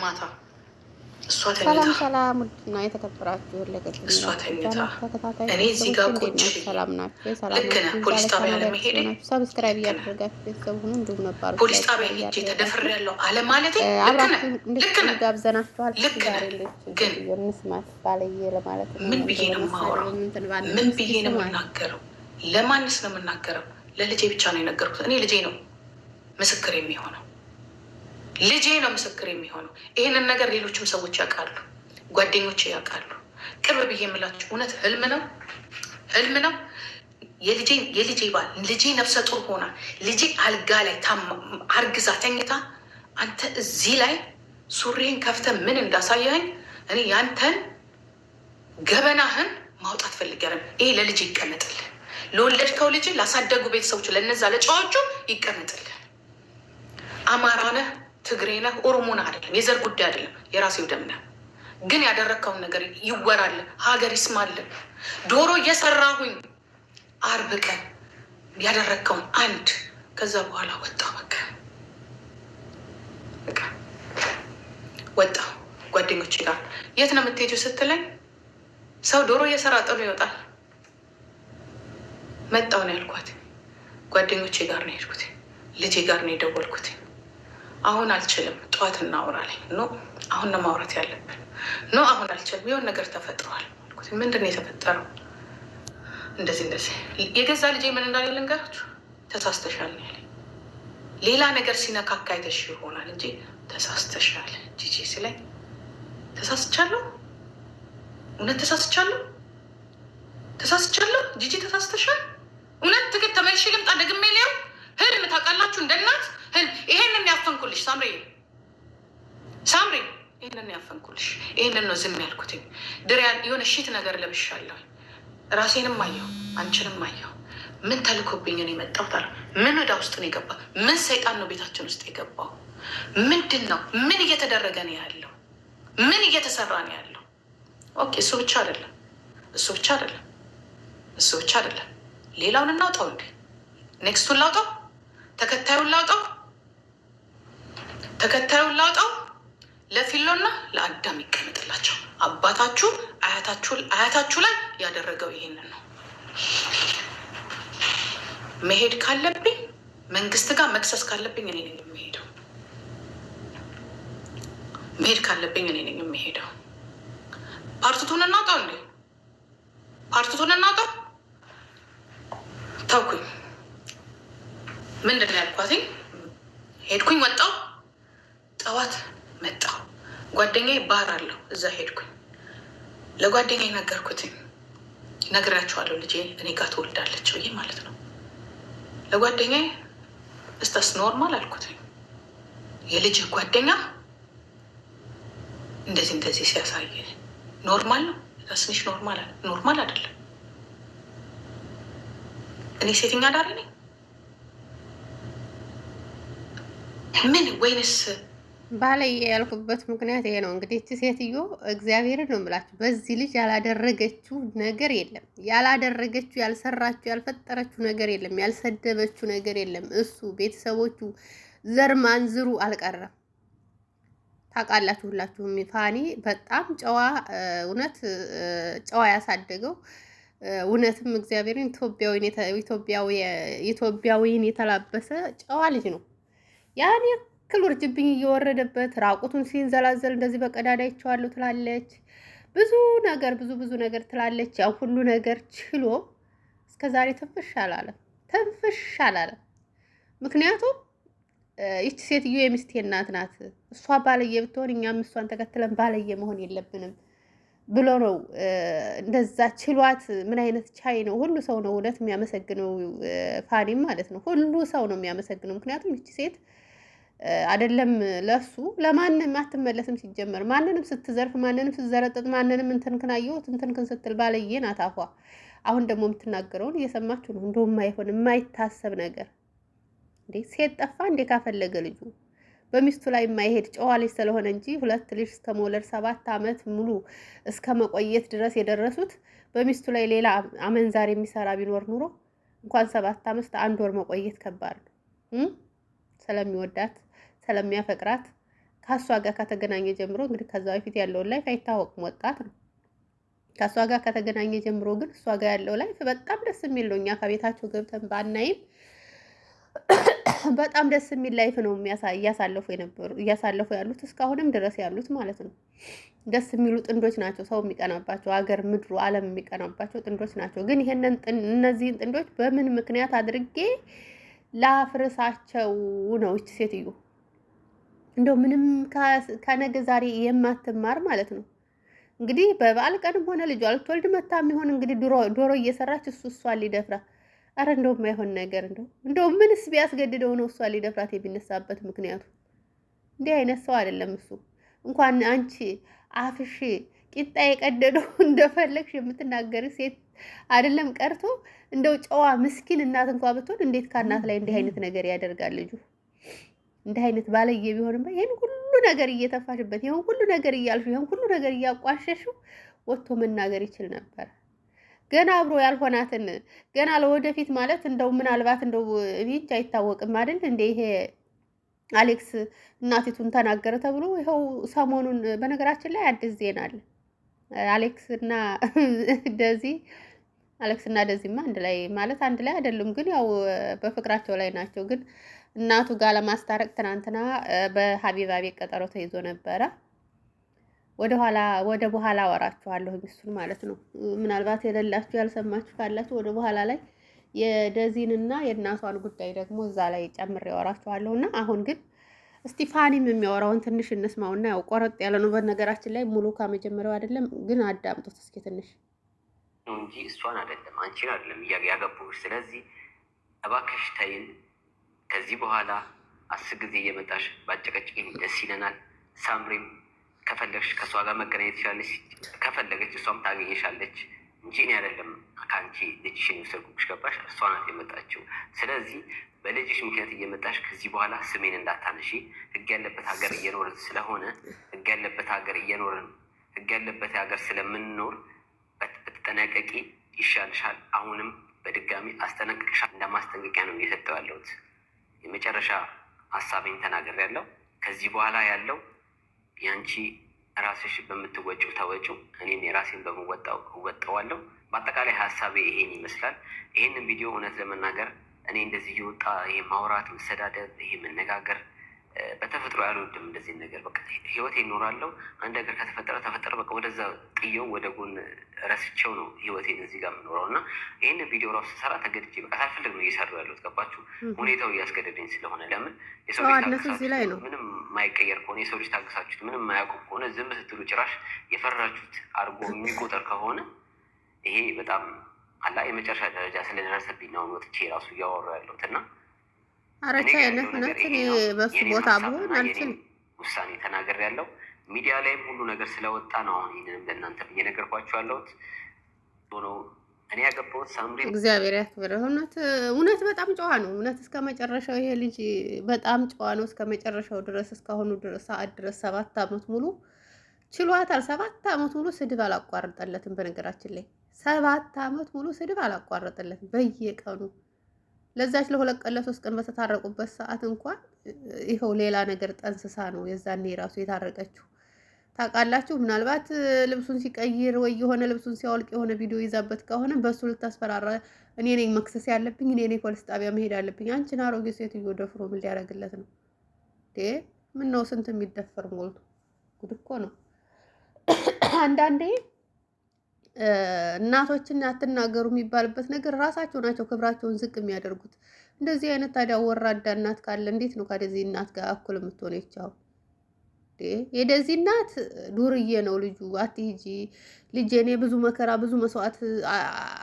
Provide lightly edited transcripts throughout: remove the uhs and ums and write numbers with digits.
ማታ እሷ ተኝታ ሰላም ሰላም፣ ውድና የተከበራችሁ እሷ ተኝታ ተከታታይ እኔ እዚህ ጋር ቁጭ ሰላም ናችሁ? ሰላም ልክ ነህ። ፖሊስ ጣቢያ ለመሄድ ሰብስክራይብ እያደረጋችሁ ቤተሰብ ሁኑ። እንዲሁም ነባሮች ፖሊስ ጣቢያ ሄጄ ተደፍሬያለሁ አለ ማለት ልክ ነህ። ጋብዘናችኋል። ልክ ነህ። ግን እንስማት ባለየ ለማለት ነው። ምን ብዬ ነው የማወራው? ምን ብዬ ነው የምናገረው? ለማንስ ነው የምናገረው? ለልጄ ብቻ ነው የነገርኩት። እኔ ልጄ ነው ምስክር የሚሆነው፣ ልጄ ነው ምስክር የሚሆነው። ይህንን ነገር ሌሎችም ሰዎች ያውቃሉ፣ ጓደኞቼ ያውቃሉ። ቅርብ ብዬ የምላችሁ እውነት ህልም ነው፣ ህልም ነው። የልጄ ባል ልጄ ነፍሰ ጡር ሆና ልጄ አልጋ ላይ አርግዛ ተኝታ አንተ እዚህ ላይ ሱሪህን ከፍተህ ምን እንዳሳያኝ እኔ ያንተን ገበናህን ማውጣት ፈልጋለሁ። ይሄ ለልጅ ይቀመጥልህ፣ ለወለድከው ልጅ ላሳደጉ ቤተሰቦች ለነዛ ለጨዋቹ ይቀመጥልህ። አማራ ነህ፣ ትግሬ ነህ፣ ኦሮሞ ነህ አይደለም፣ የዘር ጉዳይ አይደለም፣ የራሴው ደም ነህ። ግን ያደረግከውን ነገር ይወራል፣ ሀገር ይስማል። ዶሮ እየሰራሁኝ አርብ ቀን ያደረግከውን አንድ ከዛ በኋላ ወጣሁ። በቃ ወጣሁ ጓደኞቼ ጋር። የት ነው የምትሄጂው ስትለኝ ሰው ዶሮ እየሰራ ጥሎ ይወጣል። መጣሁ ነው ያልኳት። ጓደኞቼ ጋር ነው የሄድኩት፣ ልጄ ጋር ነው የደወልኩት። አሁን አልችልም፣ ጠዋት እናወራለኝ። ኖ አሁን ነው ማውራት ያለብን። ኖ አሁን አልችልም፣ የሆነ ነገር ተፈጥሯል። ምንድን ነው የተፈጠረው? እንደዚህ የገዛ ልጄ ምን እንዳለ ልንገራችሁ። ተሳስተሻል ነው ያለኝ። ሌላ ነገር ሲነካካ አይተሽ ይሆናል እንጂ ተሳስተሻል ጂጂ ሲለኝ ተሳስቻለሁ፣ እውነት ተሳስቻለሁ፣ ተሳስቻለሁ ጂጂ ተሳስተሻል፣ እውነት ትግል ተመልሼ ልምጣ ደግሜ ሊያው ህልም ታውቃላችሁ፣ እንደ እናት ህልም። ይሄንን ያፈንኩልሽ ሳምሪ፣ ይሄንን ያፈንኩልሽ። ይሄንን ነው ዝም ያልኩትኝ። ድሪያን የሆነ ሺት ነገር ለብሻለሁ። ራሴንም አየሁ፣ አንቺንም አየሁ። ምን ተልኮብኝ ነው የመጣሁት? አለ ምን ወዳ ውስጥ ነው የገባ? ምን ሰይጣን ነው ቤታችን ውስጥ የገባው? ምንድን ነው? ምን እየተደረገ ነው ያለው? ምን እየተሰራ ነው ያለው? ኦኬ፣ እሱ ብቻ አይደለም፣ እሱ ብቻ አይደለም፣ እሱ ብቻ አይደለም። ሌላውን እናውጣው እንዴ? ኔክስቱን ላውጣው፣ ተከታዩን ላውጣው፣ ተከታዩን ላውጣው። ለፊሎና ለአዳም ይቀመጥላቸው። አባታችሁ አያታችሁ ላይ ያደረገው ይሄንን ነው። መሄድ ካለብኝ መንግስት ጋር መክሰስ ካለብኝ እኔ ነኝ የሚሄደው። መሄድ ካለብኝ እኔ ነኝ የሚሄደው። ፓርቲቱን እናውጣው እንዴ? ፓርቲቱን እናውጣው። ታውኩኝ። ምንድን ነው ያልኳትኝ? ሄድኩኝ፣ ወጣው፣ ጠዋት መጣው። ጓደኛዬ ባህር አለው፣ እዛ ሄድኩኝ። ለጓደኛዬ ነገርኩትኝ። ነግራችኋለሁ ልጄ እኔ ጋር ትወልዳለች ብዬ ማለት ነው። ለጓደኛዬ እስታስ ኖርማል አልኩትኝ። የልጅ ጓደኛ እንደዚህ ሲያሳይ ኖርማል ነው? ስንሽ ኖርማል አይደለም። እኔ ሴተኛ አዳሪ ነኝ ምን ወይንስ ባለየ ያልኩበት ምክንያት ይሄ ነው። እንግዲህ እቺ ሴትዮ እግዚአብሔርን ነው የምላችሁ፣ በዚህ ልጅ ያላደረገችው ነገር የለም፣ ያላደረገችው፣ ያልሰራችው፣ ያልፈጠረችው ነገር የለም፣ ያልሰደበችው ነገር የለም። እሱ ቤተሰቦቹ ዘር ማንዝሩ አልቀረም። ታውቃላችሁ ሁላችሁም። ፋኒ በጣም ጨዋ፣ እውነት ጨዋ ያሳደገው እውነትም እግዚአብሔርን ኢትዮጵያዊን የተላበሰ ጨዋ ልጅ ነው። ያኔ ክል ውርጅብኝ እየወረደበት ራቁቱን ሲንዘላዘል እንደዚህ በቀዳዳ ይቸዋለሁ ትላለች። ብዙ ነገር ትላለች። ያው ሁሉ ነገር ችሎ እስከዛሬ ትንፍሽ አላለም። ምክንያቱም ይቺ ሴትዮ የሚስቴ እናት ናት። እሷ ባለየ ብትሆን እኛም እሷን ተከትለን ባለየ መሆን የለብንም ብሎ ነው እንደዛ ችሏት። ምን አይነት ቻይ ነው! ሁሉ ሰው ነው እውነት የሚያመሰግነው፣ ፋኒም ማለት ነው። ሁሉ ሰው ነው የሚያመሰግነው። ምክንያቱም ይቺ ሴት አይደለም ለሱ ለማንም አትመለስም። ሲጀመር ማንንም ስትዘርፍ፣ ማንንም ስትዘረጥጥ፣ ማንንም እንትንክን ስትል ባለየ ናት አፏ። አሁን ደግሞ የምትናገረውን እየሰማችሁ ነው። እንደውም የማይሆን የማይታሰብ ነገር እንዴ! ሴት ጠፋ እንዴ? ካፈለገ ልጁ በሚስቱ ላይ የማይሄድ ጨዋ ልጅ ስለሆነ እንጂ 2 ልጅ እስከ መውለድ 7 ዓመት ሙሉ እስከ መቆየት ድረስ የደረሱት በሚስቱ ላይ ሌላ አመንዛር የሚሰራ ቢኖር ኑሮ እንኳን 7 ዓመት 1 ወር መቆየት ከባድ ነው። ስለሚወዳት ስለሚያፈቅራት ከእሷ ጋር ከተገናኘ ጀምሮ እንግዲህ ከዛ በፊት ያለውን ላይፍ አይታወቅም፣ ወጣት ነው። ከእሷ ጋር ከተገናኘ ጀምሮ ግን እሷ ጋር ያለው ላይፍ በጣም ደስ የሚል ነው። እኛ ከቤታቸው ገብተን ባናይም በጣም ደስ የሚል ላይፍ ነው እያሳለፉ ያሉት እስካሁንም ድረስ ያሉት ማለት ነው። ደስ የሚሉ ጥንዶች ናቸው። ሰው የሚቀናባቸው፣ አገር ምድሩ ዓለም የሚቀናባቸው ጥንዶች ናቸው። ግን እነዚህን ጥንዶች በምን ምክንያት አድርጌ ላፍርሳቸው ነው? ይች ሴትዮ እንደው ምንም ከነገ ዛሬ የማትማር ማለት ነው። እንግዲህ በበዓል ቀንም ሆነ ልጇ ልትወልድ መታ የሚሆን እንግዲህ ዶሮ እየሰራች እሷን ሊደፍራ። አረ እንደው የማይሆን ነገር እንደው ምንስ ቢያስገድደው ነው እሷን ሊደፍራት የሚነሳበት ምክንያቱ? እንዲህ አይነት ሰው አይደለም እሱ። እንኳን አንቺ አፍሽ ቂጣ የቀደደው እንደፈለግሽ የምትናገር ሴት አይደለም ቀርቶ እንደው ጨዋ ምስኪን እናት እንኳ ብትሆን እንዴት ከእናት ላይ እንዲህ አይነት ነገር ያደርጋል ልጁ? እንዲህ አይነት ባለየ ቢሆንም ይሄን ሁሉ ነገር እየተፋሽበት፣ ይሄን ሁሉ ነገር እያልሹ፣ ይሄን ሁሉ ነገር እያቋሸሹ ወጥቶ መናገር ይችል ነበር። ገና አብሮ ያልሆናትን ገና ለወደፊት ማለት እንደው ምናልባት እንደው እኔ እንጃ አይታወቅም አይደል እንደ ይሄ አሌክስ እናቲቱን ተናገረ ተብሎ ይኸው ሰሞኑን በነገራችን ላይ አዲስ ዜና አለ። አሌክስ እና ደዚማ አንድ ላይ ማለት አንድ ላይ አይደሉም፣ ግን ያው በፍቅራቸው ላይ ናቸው። ግን እናቱ ጋር ለማስታረቅ ትናንትና በሀቢባ ቤት ቀጠሮ ተይዞ ነበረ። ወደ በኋላ አወራችኋለሁ እሱን ማለት ነው። ምናልባት የሌላችሁ ያልሰማችሁ ካላችሁ ወደ በኋላ ላይ የደዚንና የእናቷን ጉዳይ ደግሞ እዛ ላይ ጨምሬ አወራችኋለሁ። እና አሁን ግን እስቲፋኒም የሚያወራውን ትንሽ እንስማውና ያው ቆረጥ ያለ ነው በነገራችን ላይ ሙሉ ከመጀመሪያው አይደለም፣ ግን አዳምጡት እስኪ ትንሽ እንጂ እሷን አይደለም አንቺን አይደለም ያገባሁሽ። ስለዚህ እባክሽ ተይን። ከዚህ በኋላ 10 ጊዜ እየመጣሽ ባጨቀጭቅኝ ደስ ይለናል። ሳምሪም ከፈለግሽ ከእሷ ጋር መገናኘት ትችላለች፣ ከፈለገች እሷም ታገኘሻለች እንጂ እኔ አይደለም ከአንቺ ልጅሽን የወሰድኩብሽ። ገባሽ? እሷ ናት የመጣችው። ስለዚህ በልጅሽ ምክንያት እየመጣሽ ከዚህ በኋላ ስሜን እንዳታነሺ። ህግ ያለበት ሀገር እየኖርን ስለሆነ ህግ ያለበት ሀገር ስለምንኖር ብትጠነቀቂ ይሻልሻል። አሁንም በድጋሚ አስጠነቅቅሻል። እንደማስጠንቀቂያ ነው እየሰጠው ያለሁት። የመጨረሻ ሀሳቤን ተናግሬያለሁ። ከዚህ በኋላ ያለው ያንቺ ራስሽ በምትወጪው ተወጪው፣ እኔም የራሴን በምወጣው እወጣዋለሁ። በአጠቃላይ ሀሳቤ ይሄን ይመስላል። ይሄንን ቪዲዮ እውነት ለመናገር እኔ እንደዚህ እየወጣ ይሄ ማውራት፣ መሰዳደብ፣ ይሄ መነጋገር በተፈጥሮ ያልወድም። እንደዚህ ነገር በቃ ህይወት ይኖራለሁ። አንድ ነገር ተፈጠረ በቃ ወደዛ ጥየው ወደ ጎን ረስቸው ነው ህይወቴን እዚህ ጋር የምኖረው። እና ይህን ቪዲዮ ራሱ ስሰራ ተገድጄ በቃ ሳልፈልግ ነው እየሰሩ ያሉት። ገባችሁ? ሁኔታው እያስገደደኝ ስለሆነ። ለምን የሰው ልጅ ታግሳችሁት ምንም የማይቀየር ከሆነ የሰው ልጅ ታግሳችሁት ምንም የማያውቁ ከሆነ ዝም ስትሉ ጭራሽ የፈራችሁት አድርጎ የሚቆጠር ከሆነ ይሄ በጣም አላ የመጨረሻ ደረጃ ስለደረሰብኝ ነው ወጥቼ ራሱ እያወሩ ያለሁት። እና አረቻ አይነት በሱ ቦታ ብሆን አልችልም። ውሳኔ ተናገር ያለው ሚዲያ ላይም ሁሉ ነገር ስለወጣ ነው አሁን ይህንንም ለእናንተ እየነገርኳችሁ ያለሁት። ሆኖ እኔ ያገባሁት ሳምሪ እግዚአብሔር ያክብር። እውነት በጣም ጨዋ ነው። እውነት እስከ መጨረሻው ይሄ ልጅ በጣም ጨዋ ነው። እስከ መጨረሻው ድረስ እስካሁኑ ሰዓት ድረስ 7 ዓመት ሙሉ ችሏታል። 7 ዓመት ሙሉ ስድብ አላቋረጠለትም። በነገራችን ላይ 7 ዓመት ሙሉ ስድብ አላቋረጠለትም በየቀኑ። ለዛች ለ2 ቀን ለ3 ቀን በተታረቁበት ሰዓት እንኳን ይኸው ሌላ ነገር ጠንስሳ ነው የዛኔ ራሱ የታረቀችው። ታውቃላችሁ። ምናልባት ልብሱን ሲቀይር ወይ የሆነ ልብሱን ሲያወልቅ የሆነ ቪዲዮ ይዛበት ከሆነ በሱ ልታስፈራራ፣ እኔ ነኝ መክሰስ ያለብኝ፣ እኔ ነኝ ፖሊስ ጣቢያ መሄድ አለብኝ። አንቺን አሮጌ ሴትዮ ደፍሮ ምን ሊያደርግለት ነው? ምን ነው ስንት የሚደፈር ሞልቶ ጉድ እኮ ነው። አንዳንዴ እናቶችን አትናገሩ የሚባልበት ነገር ራሳቸው ናቸው ክብራቸውን ዝቅ የሚያደርጉት። እንደዚህ አይነት ታዲያ ወራዳ እናት ካለ እንዴት ነው ከደዚህ እናት ጋር እኩል የምትሆነው? ይቻው የደዚህ እናት ዱርዬ ነው ልጁ። አትሂጂ ልጄ፣ እኔ ብዙ መከራ ብዙ መስዋዕት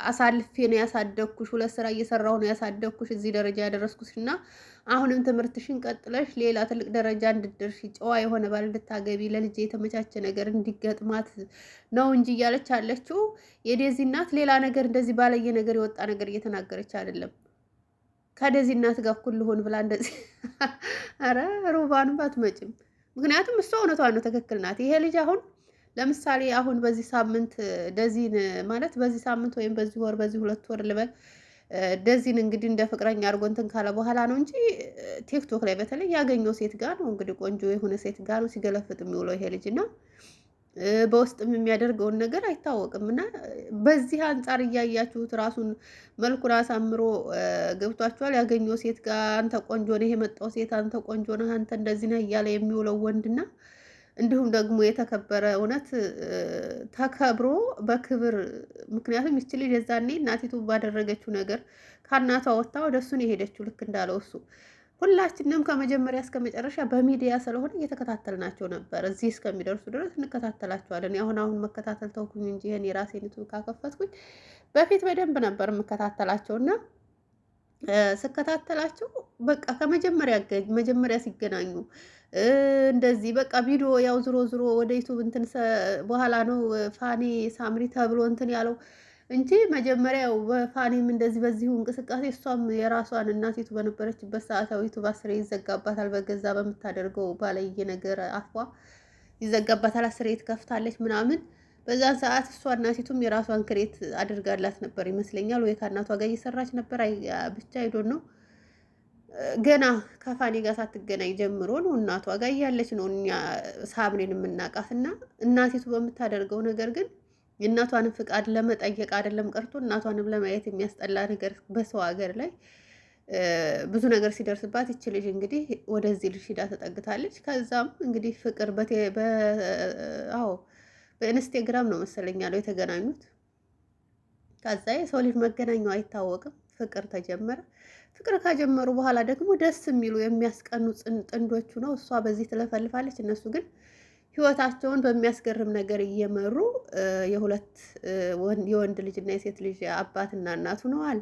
አሳልፌ ነው ያሳደግኩሽ፣ 2 ስራ እየሰራሁ ነው ያሳደግኩሽ፣ እዚህ ደረጃ ያደረስኩሽ እና አሁንም ትምህርትሽን ቀጥለሽ ሌላ ትልቅ ደረጃ እንድትደርሺ፣ ጨዋ የሆነ ባል እንድታገቢ፣ ለልጄ የተመቻቸ ነገር እንዲገጥማት ነው እንጂ እያለች አለችው። የደዚህ እናት ሌላ ነገር እንደዚህ ባለየ ነገር የወጣ ነገር እየተናገረች አይደለም። ከደዚህ እናት ጋር እኩል ልሆን ብላ እንደዚህ ኧረ ሩባንም አትመጭም። ምክንያቱም እሷ እውነቷን ነው፣ ትክክል ናት። ይሄ ልጅ አሁን ለምሳሌ አሁን በዚህ ሳምንት ደዚህን ማለት በዚህ ሳምንት ወይም በዚህ ወር በዚህ 2 ወር ልበል ደዚህን እንግዲህ እንደ ፍቅረኛ አድርጎ እንትን ካለ በኋላ ነው እንጂ ቲክቶክ ላይ በተለይ ያገኘው ሴት ጋር ነው እንግዲህ ቆንጆ የሆነ ሴት ጋር ነው ሲገለፍጥ የሚውለው ይሄ ልጅ እና በውስጥም የሚያደርገውን ነገር አይታወቅም። እና በዚህ አንጻር እያያችሁት ራሱን መልኩን አሳምሮ ገብቷችኋል። ያገኘው ሴት ጋር አንተ ቆንጆ ነህ፣ የመጣው ሴት አንተ ቆንጆ ነህ፣ አንተ እንደዚህ ነህ እያለ የሚውለው ወንድና እንዲሁም ደግሞ የተከበረ እውነት ተከብሮ በክብር ምክንያቱም ይች ልጅ የዛኔ እናቲቱ ባደረገችው ነገር ከእናቷ ወጥታ ወደ እሱን የሄደችው ልክ እንዳለው እሱ ሁላችንም ከመጀመሪያ እስከ መጨረሻ በሚዲያ ስለሆነ እየተከታተልናቸው ነበር። እዚህ እስከሚደርሱ ድረስ እንከታተላቸዋለን። አሁን መከታተል ተውኩኝ እንጂ ይሄን የራሴን ዩቱብ ካከፈትኩኝ በፊት በደንብ ነበር የምከታተላቸው እና ስከታተላቸው በቃ መጀመሪያ ሲገናኙ እንደዚህ በቃ ቪዲዮ ያው ዝሮ ወደ ዩቱብ እንትን በኋላ ነው ፋኒ ሳምሪ ተብሎ እንትን ያለው እንጂ መጀመሪያው በፋኒም እንደዚህ በዚሁ እንቅስቃሴ እሷም የራሷን እናቲቱ በነበረችበት ሰዓት ዩቱብ አስሬ ይዘጋባታል። በገዛ በምታደርገው ባለየ ነገር አፏ ይዘጋባታል። አስሬ ትከፍታለች ምናምን። በዛን ሰዓት እሷ እናቲቱም የራሷን ክሬት አድርጋላት ነበር ይመስለኛል፣ ወይ ከእናቷ ጋር እየሰራች ነበር። ብቻ አይዶን ነው ገና ከፋኒ ጋር ሳትገናኝ ጀምሮ ነው እናቷ ጋር እያለች ነው እኛ ሳምሪን የምናውቃት። እና እናቲቱ በምታደርገው ነገር ግን የእናቷንም ፍቃድ ለመጠየቅ አይደለም ቀርቶ እናቷንም ለማየት የሚያስጠላ ነገር በሰው ሀገር ላይ ብዙ ነገር ሲደርስባት ይች ልጅ እንግዲህ ወደዚህ ልጅ ሂዳ ተጠግታለች። ከዛም እንግዲህ ፍቅር በኢንስታግራም ነው መሰለኝ ያለው የተገናኙት። ከዛ የሰው ልጅ መገናኛው አይታወቅም። ፍቅር ተጀመረ። ፍቅር ከጀመሩ በኋላ ደግሞ ደስ የሚሉ የሚያስቀኑ ጥንዶቹ ነው። እሷ በዚህ ትለፈልፋለች፣ እነሱ ግን ህይወታቸውን በሚያስገርም ነገር እየመሩ የወንድ ልጅ እና የሴት ልጅ አባትና እናት ሆነዋል።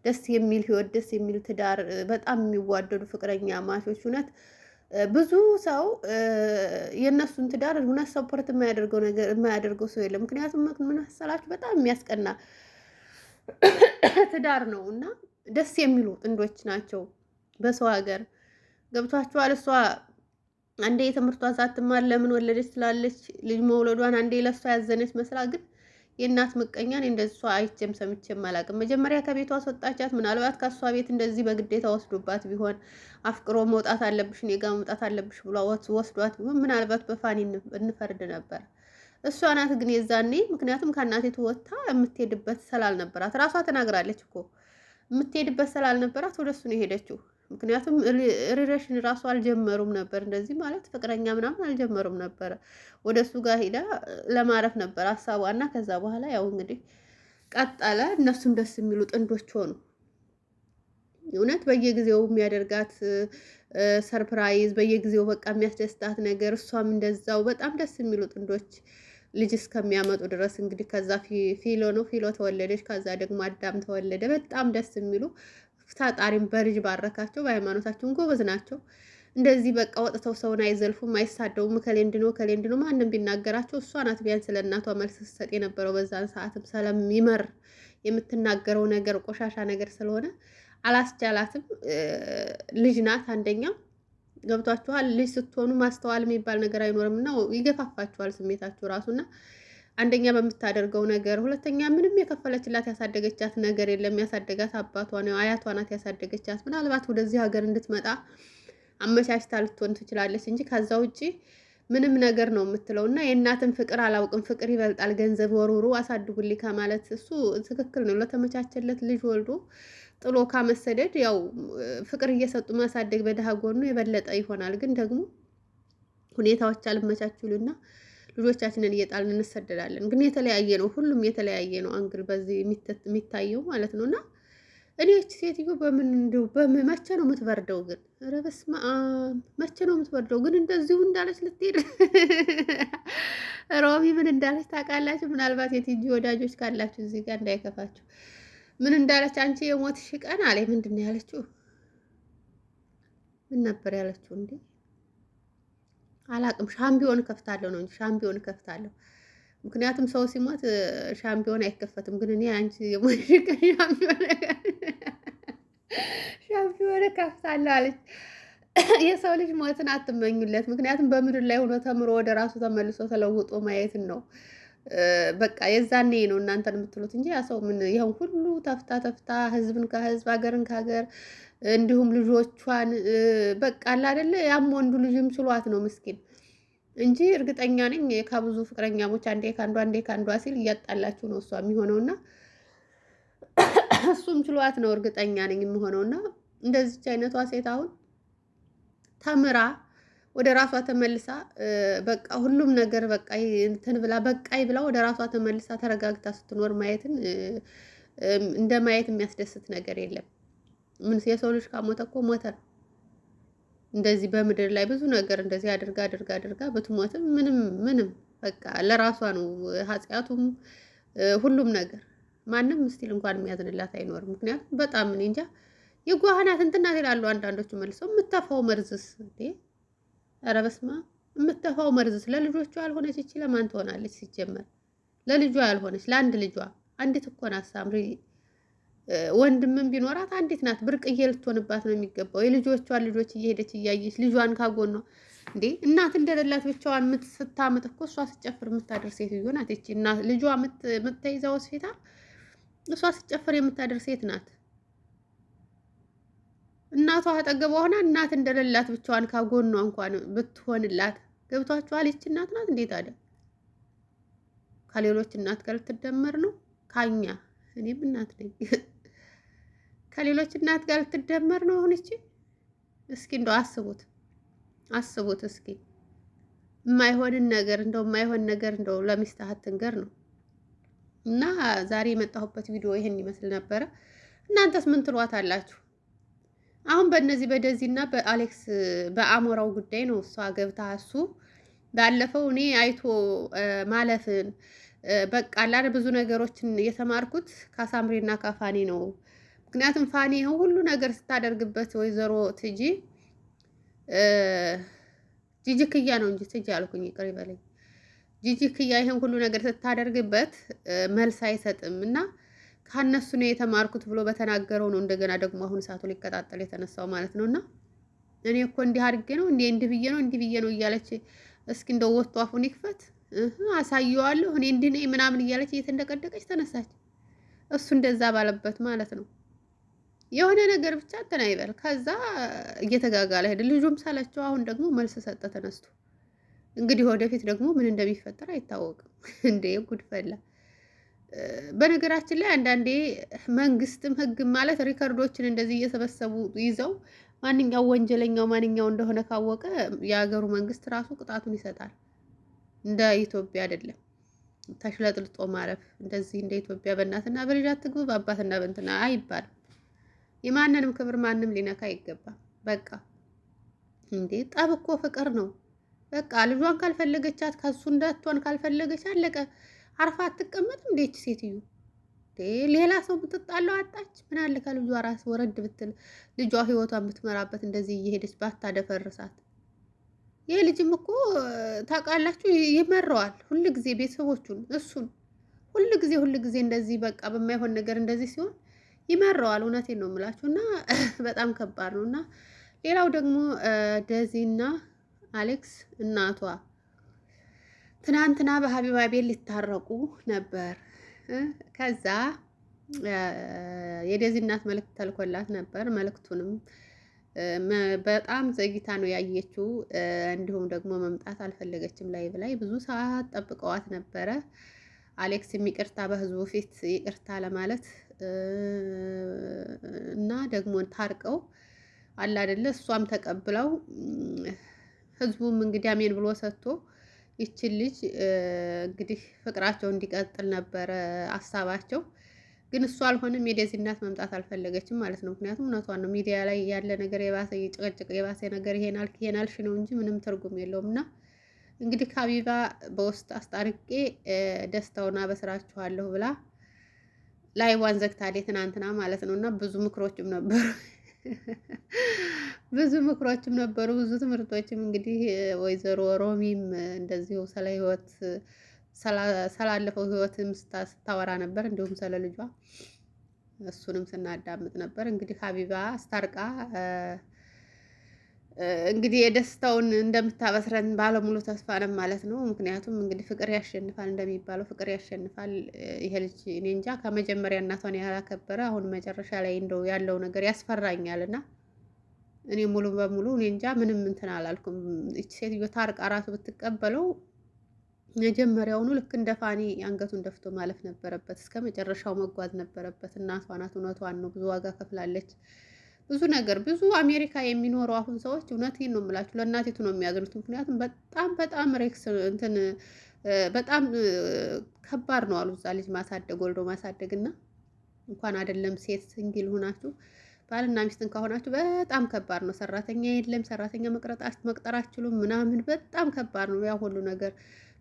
ደስ የሚል ህይወት፣ ደስ የሚል ትዳር፣ በጣም የሚዋደዱ ፍቅረኛ ማቾች። እውነት ብዙ ሰው የእነሱን ትዳር እውነት ሰፖርት የማያደርገው ሰው የለም። ምክንያቱም ምን መሰላችሁ በጣም የሚያስቀና ትዳር ነው እና ደስ የሚሉ ጥንዶች ናቸው። በሰው ሀገር ገብቷችኋል። እሷ አንዴ የትምህርቷን ሳትማር ለምን ወለደች ትላለች። ልጅ መውለዷን አንዴ ለሷ ያዘነች መስላ፣ ግን የእናት ምቀኛ እኔ እንደሷ አይቼም ሰምቼም አላውቅም። መጀመሪያ ከቤቷ አስወጣቻት። ምናልባት ከእሷ ቤት እንደዚህ በግዴታ ወስዶባት ቢሆን አፍቅሮ መውጣት አለብሽ እኔ ጋ መውጣት አለብሽ ብሏ ወስዷት ቢሆን ምናልባት በፋኒ እንፈርድ ነበር። እሷ ናት ግን የዛኔ ምክንያቱም ከእናቴቱ ወጥታ የምትሄድበት ስላልነበራት ራሷ ተናግራለች እኮ የምትሄድበት ስላልነበራት ወደ እሱ ነው የሄደችው። ምክንያቱም ሪሌሽን ራሱ አልጀመሩም ነበር፣ እንደዚህ ማለት ፍቅረኛ ምናምን አልጀመሩም ነበር። ወደ እሱ ጋር ሄዳ ለማረፍ ነበር ሀሳቧና ከዛ በኋላ ያው እንግዲህ ቀጠለ። እነሱም ደስ የሚሉ ጥንዶች ሆኑ። እውነት በየጊዜው የሚያደርጋት ሰርፕራይዝ፣ በየጊዜው በቃ የሚያስደስታት ነገር፣ እሷም እንደዛው በጣም ደስ የሚሉ ጥንዶች ልጅ እስከሚያመጡ ድረስ እንግዲህ ከዛ ፊሎ ተወለደች። ከዛ ደግሞ አዳም ተወለደ። በጣም ደስ የሚሉ ፈጣሪም በልጅ ባረካቸው። በሃይማኖታቸውን ጎበዝ ናቸው። እንደዚህ በቃ ወጥተው ሰውን አይዘልፉም፣ አይሳደቡም። ከሌንድኖ ማንም ቢናገራቸው እሷ ናት ቢያንስ ለእናቷ መልስ ስትሰጥ የነበረው። በዛን ሰዓትም ስለሚመር የምትናገረው ነገር ቆሻሻ ነገር ስለሆነ አላስቻላትም። ልጅ ናት። አንደኛ ገብቷችኋል። ልጅ ስትሆኑ ማስተዋል የሚባል ነገር አይኖርም እና ይገፋፋችኋል ስሜታችሁ ራሱና አንደኛ በምታደርገው ነገር፣ ሁለተኛ ምንም የከፈለችላት ያሳደገቻት ነገር የለም። ያሳደጋት አባቷ ነው፣ አያቷ ናት ያሳደገቻት። ምናልባት ወደዚህ ሀገር እንድትመጣ አመቻችታ ልትሆን ትችላለች እንጂ ከዛ ውጪ ምንም ነገር ነው የምትለው። እና የእናትን ፍቅር አላውቅም፣ ፍቅር ይበልጣል ገንዘብ ወርውሩ አሳድጉልኝ ከማለት እሱ ትክክል ነው። ለተመቻቸለት ልጅ ወልዶ ጥሎ ካመሰደድ ያው ፍቅር እየሰጡ ማሳደግ በደሃ ጎኑ የበለጠ ይሆናል። ግን ደግሞ ሁኔታዎች አልመቻቹልና ልጆቻችንን እየጣልን እንሰደዳለን። ግን የተለያየ ነው፣ ሁሉም የተለያየ ነው አንግል በዚህ የሚታየው ማለት ነው። እና እኔ እቺ ሴትዮ መቼ ነው የምትበርደው ግን? ኧረ በስመ አብ መቼ ነው የምትበርደው ግን? እንደዚሁ እንዳለች ልትሄድ ሮሚ ምን እንዳለች ታውቃላችሁ? ምናልባት የቲጂ ወዳጆች ካላችሁ እዚህ ጋር እንዳይከፋችሁ። ምን እንዳለች አንቺ የሞትሽ ቀን አለ። ምንድን ነው ያለችው? ምን ነበር ያለችው እንዴ? አላቅም። ሻምፒዮን ከፍታለሁ ነው እንጂ ሻምፒዮን ከፍታለሁ። ምክንያቱም ሰው ሲሞት ሻምፒዮን አይከፈትም። ግን እኔ አንቺ የሞትሽ ቀን ሻምፒዮን ከፍታለሁ አለች። የሰው ልጅ ሞትን አትመኙለት። ምክንያቱም በምድር ላይ ሆኖ ተምሮ ወደ ራሱ ተመልሶ ተለውጦ ማየትን ነው በቃ የዛኔ ነው እናንተን የምትሉት እንጂ ያ ሰው ምን ይሄን ሁሉ ተፍታ ህዝብን ከህዝብ ሀገርን ከሀገር እንዲሁም ልጆቿን በቃ አለ አይደለ ያም ወንዱ ልጅም ችሏት ነው ምስኪን እንጂ እርግጠኛ ነኝ ከብዙ ፍቅረኛሞች አንዴ ካንዷ ሲል እያጣላችሁ ነው እሷ የሚሆነውና እሱም ችሏት ነው እርግጠኛ ነኝ የሚሆነውና እንደዚች አይነቷ ሴት አሁን ተምራ ወደ ራሷ ተመልሳ በቃ ሁሉም ነገር በቃ እንትን ብላ በቃይ ብላ ወደ ራሷ ተመልሳ ተረጋግታ ስትኖር ማየትን እንደ ማየት የሚያስደስት ነገር የለም። ምን የሰው ልጅ ካሞተ እኮ ሞተ። እንደዚህ በምድር ላይ ብዙ ነገር እንደዚህ አድርጋ ብትሞትም ምንም በቃ ለራሷ ነው ኃጢያቱም ሁሉም ነገር ማንም ስቲል እንኳን የሚያዝንላት አይኖርም። ምክንያቱም በጣም እኔ እንጃ የጓህናት እንትናት ይላሉ አንዳንዶቹ መልሰው የምታፋው መርዝስ እንዴ! ኧረ በስመ አብ የምታፋው መርዝስ ለልጆቿ ያልሆነች እቺ ለማን ትሆናለች? ሲጀመር ለልጇ ያልሆነች ለአንድ ልጇ አንዲት እኮ ናት ሳምሪ። ወንድምም ቢኖራት አንዲት ናት። ብርቅዬ ልትሆንባት ነው የሚገባው። የልጆቿን ልጆች እየሄደች እያየች ልጇን ካጎኗ እንዴ እናት እንደሌላት ብቻዋን ስታምጥ እኮ እሷ ስጨፍር የምታደር ሴትዮ ናት እቺ። እና ልጇ የምትይዘው ሆስፒታል እሷ ስጨፍር የምታደር ሴት ናት። እናቷ አጠገቧ ሆና እናት እንደሌላት ብቻዋን ካጎኗ እንኳን ብትሆንላት ገብቷችኋል? ይቺ እናት ናት። እንዴት አለ ከሌሎች እናት ጋር ልትደመር ነው? ካኛ እኔም እናት ነኝ። ከሌሎች እናት ጋር ልትደመር ነው አሁን እቺ። እስኪ እንደው አስቡት እስኪ የማይሆን ነገር እንደው ለሚስትህ አትንገር ነው። እና ዛሬ የመጣሁበት ቪዲዮ ይሄን ይመስል ነበረ። እናንተስ ምን ትሏት አላችሁ? አሁን በእነዚህ በደዚና በአሌክስ በአሞራው ጉዳይ ነው እሷ ገብታ እሱ ባለፈው እኔ አይቶ ማለፍን በቃ አላረ ብዙ ነገሮችን የተማርኩት ከሳምሪና ከፋኒ ነው። ምክንያቱም ፋኒ ይሄን ሁሉ ነገር ስታደርግበት ወይዘሮ ትጂ ጂጂክያ ነው እንጂ ትጂ አልኩኝ ይቅር ይበለኝ። ጂጂክያ ይሄን ሁሉ ነገር ስታደርግበት መልስ አይሰጥም እና ከነሱ ነው የተማርኩት ብሎ በተናገረው ነው እንደገና ደግሞ አሁን እሳቱ ሊቀጣጠል የተነሳው ማለት ነውና እኔ እኮ እንዲህ አድርጌ ነው እንዲህ ብዬ ነው እያለች እስኪ እንደው ወጥቶ አፉን ይክፈት አሳየዋለሁ እኔ እንዲህ ነኝ ምናምን እያለች እየተንደቀደቀች ተነሳች። እሱ እንደዛ ባለበት ማለት ነው የሆነ ነገር ብቻ ተናይበል። ከዛ እየተጋጋለ ሄደ። ልጁም ሳላቸው አሁን ደግሞ መልስ ሰጠ ተነስቶ። እንግዲህ ወደፊት ደግሞ ምን እንደሚፈጠር አይታወቅም። እንደ ጉድ ፈላ። በነገራችን ላይ አንዳንዴ መንግስትም ህግም ማለት ሪከርዶችን እንደዚህ እየሰበሰቡ ይዘው ማንኛው ወንጀለኛው ማንኛው እንደሆነ ካወቀ የሀገሩ መንግስት ራሱ ቅጣቱን ይሰጣል። እንደ ኢትዮጵያ አይደለም ተሽለጥልጦ ማረፍ እንደዚህ እንደ ኢትዮጵያ በእናትና በልጅ አትግቡ በአባትና በእንትና አይባልም። የማንንም ክብር ማንም ሊነካ አይገባም። በቃ እንዴ ጠብ እኮ ፍቅር ነው። በቃ ልጇን ካልፈለገቻት ከሱ እንዳትሆን ካልፈለገች አለቀ። አርፋ አትቀመጥም። እንዴት ሴትዮ ሌላ ሰው ብትጣለው አጣች። ምን አለ ከልጇ ራስ ወረድ ብትል ልጇ ህይወቷን ብትመራበት እንደዚህ እየሄደች ባታደፈርሳት። ይሄ ልጅም እኮ ታውቃላችሁ ይመረዋል ሁሉ ጊዜ ቤተሰቦቹን እሱን ሁሉ ጊዜ እንደዚህ በቃ በማይሆን ነገር እንደዚህ ሲሆን ይመረዋል። እውነቴን ነው የምላችሁና በጣም ከባድ ነውና ሌላው ደግሞ ደዚና አሌክስ እናቷ ትናንትና በሀቢባ ቤት ሊታረቁ ነበር። ከዛ የደዚ እናት መልእክት ተልኮላት ነበር። መልእክቱንም በጣም ዘግይታ ነው ያየችው። እንዲሁም ደግሞ መምጣት አልፈለገችም። ላይ ብዙ ሰዓት ጠብቀዋት ነበረ። አሌክስ ይቅርታ በህዝቡ ፊት ይቅርታ ለማለት እና ደግሞ ታርቀው አለ አይደለ እሷም ተቀብለው ህዝቡም እንግዲህ አሜን ብሎ ሰጥቶ ይችን ልጅ እንግዲህ ፍቅራቸው እንዲቀጥል ነበረ ሀሳባቸው። ግን እሱ አልሆነም። የደዚ እናት መምጣት አልፈለገችም ማለት ነው። ምክንያቱም እውነቷን ነው። ሚዲያ ላይ ያለ ነገር የባሰ ጭቅጭቅ የባሰ ነገር ይሄን አልሽ ነው እንጂ ምንም ትርጉም የለውም። እና እንግዲህ ከሀቢባ በውስጥ አስታርቄ ደስታውን አበስራችኋለሁ ብላ ላይዋን ዘግታለች ትናንትና ማለት ነው። እና ብዙ ምክሮችም ነበሩ ብዙ ትምህርቶችም እንግዲህ ወይዘሮ ሮሚም እንደዚሁ ስለ ህይወት ስላለፈው ህይወትም ስታወራ ነበር። እንዲሁም ስለ ልጇ እሱንም ስናዳምጥ ነበር። እንግዲህ ሀቢባ አስታርቃ እንግዲህ የደስታውን እንደምታበስረን ባለሙሉ ተስፋ ነን ማለት ነው። ምክንያቱም እንግዲህ ፍቅር ያሸንፋል እንደሚባለው ፍቅር ያሸንፋል። ይሄ ልጅ እኔ እንጃ ከመጀመሪያ እናቷን ያላከበረ አሁን መጨረሻ ላይ እንደው ያለው ነገር ያስፈራኛል። እና እኔ ሙሉ በሙሉ እኔ እንጃ ምንም እንትን አላልኩም። እቺ ሴትዮ ታርቃ ራሱ ብትቀበለው መጀመሪያውኑ ልክ እንደ ፋኒ አንገቱን ደፍቶ ማለፍ ነበረበት። እስከ መጨረሻው መጓዝ ነበረበት። እናቷ ናት፣ እውነቷን ነው። ብዙ ዋጋ ከፍላለች። ብዙ ነገር ብዙ አሜሪካ የሚኖሩ አሁን ሰዎች እውነቴን ነው የምላችሁ ለእናቲቱ ነው የሚያዝኑት። ምክንያቱም በጣም ሬክስ እንትን በጣም ከባድ ነው አሉ እዛ ልጅ ማሳደግ ወልዶ ማሳደግ እና እንኳን አይደለም ሴት ሲንግል ሆናችሁ ባልና ሚስትን ከሆናችሁ በጣም ከባድ ነው። ሰራተኛ የለም፣ ሰራተኛ መቅጠር አትችሉም ምናምን በጣም ከባድ ነው። ያ ሁሉ ነገር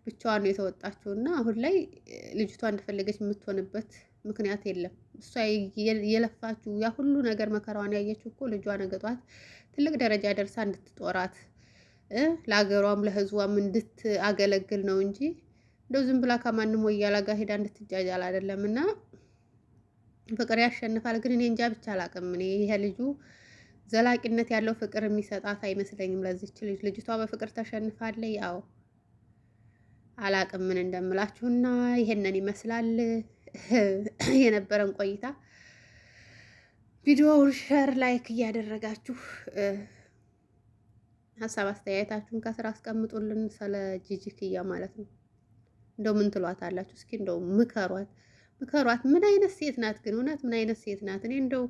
ብቻዋን ነው የተወጣችው እና አሁን ላይ ልጅቷ እንደፈለገች የምትሆንበት ምክንያት የለም። እሷ የለፋችሁ ያ ሁሉ ነገር መከራዋን ያየችው እኮ ልጇ ነገ ጧት ትልቅ ደረጃ ደርሳ እንድትጦራት ለሀገሯም ለሕዝቧም እንድትአገለግል ነው እንጂ እንደው ዝም ብላ ከማንም ወያላ ጋር ሄዳ እንድትጃጃል አይደለም። እና ፍቅር ያሸንፋል። ግን እኔ እንጃ ብቻ አላቅም። እኔ ይሄ ልጁ ዘላቂነት ያለው ፍቅር የሚሰጣት አይመስለኝም ለዚች ልጅ። ልጅቷ በፍቅር ተሸንፋለች። ያው አላቅም ምን እንደምላችሁና ይሄንን ይመስላል የነበረን ቆይታ። ቪዲዮውን ሸር ላይክ እያደረጋችሁ ሀሳብ አስተያየታችሁን ከስራ አስቀምጡልን። ስለ ጂጂክያ ማለት ነው። እንደው ምን ትሏት አላችሁ? እስኪ እንደው ምከሯት። ምን አይነት ሴት ናት ግን? እውነት ምን አይነት ሴት ናት? እኔ እንደው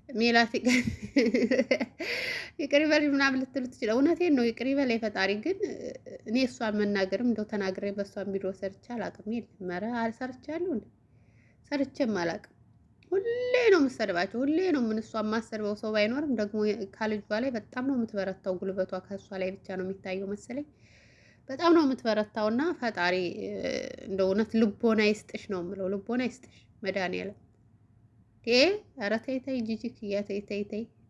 ሜላት ይቅር ይበልሽ ምናምን ልትሉ ትችላል። እውነቴን ነው ይቅር ይበል የፈጣሪ። ግን እኔ እሷን መናገርም እንደው ተናግሬ በእሷን ቪዲዮ ሰርቼ አላቅም። የለም ኧረ አልሰርቻለሁ እንዴ? ሰርቼም አላቅም። ሁሌ ነው የምሰድባቸው፣ ሁሌ ነው ምን እሷ የማሰድበው ሰው ባይኖርም ደግሞ ከልጇ ላይ በጣም ነው የምትበረታው። ጉልበቷ ከእሷ ላይ ብቻ ነው የሚታየው መሰለኝ። በጣም ነው የምትበረታውና ፈጣሪ እንደ እውነት ልቦና ይስጥሽ ነው የምለው። ልቦና ይስጥሽ መድኃኒዓለም። ኧረ ተይ ተይ ጂጂክያ ተይ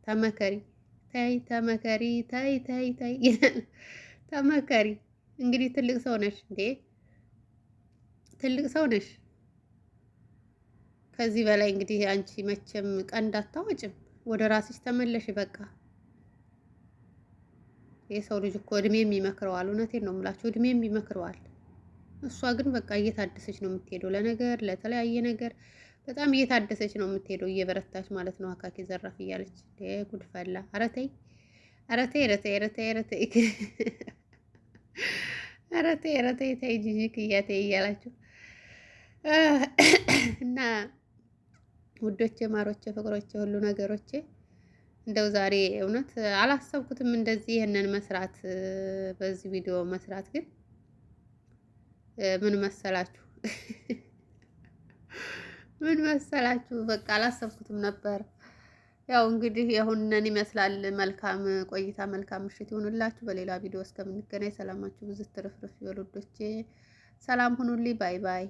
ተመከሪ፣ ተመከሪ፣ ተይ ተመከሪ። እንግዲህ ትልቅ ሰው ነሽ እንዴ? ትልቅ ሰው ነሽ። ከዚህ በላይ እንግዲህ አንቺ መቼም ቀንድ አታወጭም። ወደ ራስሽ ተመለሽ በቃ። የሰው ልጅ እኮ እድሜም ይመክረዋል። እውነቴን ነው የምላችሁ እድሜም ይመክረዋል። እሷ ግን በቃ እየታደሰች ነው የምትሄደው። ለነገር ለተለያየ ነገር በጣም እየታደሰች ነው የምትሄደው፣ እየበረታች ማለት ነው። አካኪ ዘራፍ እያለች ጉድ ፈላ። ኧረ ተይ ተይ ጂጂክያ ተይ እያላችሁ እና ውዶቼ፣ ማሮቼ፣ ፍቅሮቼ፣ ሁሉ ነገሮቼ እንደው ዛሬ እውነት አላሰብኩትም እንደዚህ ይሄንን መስራት፣ በዚህ ቪዲዮ መስራት። ግን ምን መሰላችሁ በቃ አላሰብኩትም ነበር። ያው እንግዲህ የሁነን ይመስላል። መልካም ቆይታ፣ መልካም ምሽት ይሁንላችሁ። በሌላ ቪዲዮ እስከምንገናኝ ሰላማችሁ ብዙ ትርፍርፍ ይበሉ ውዶቼ። ሰላም ሁኑልኝ። ባይ ባይ።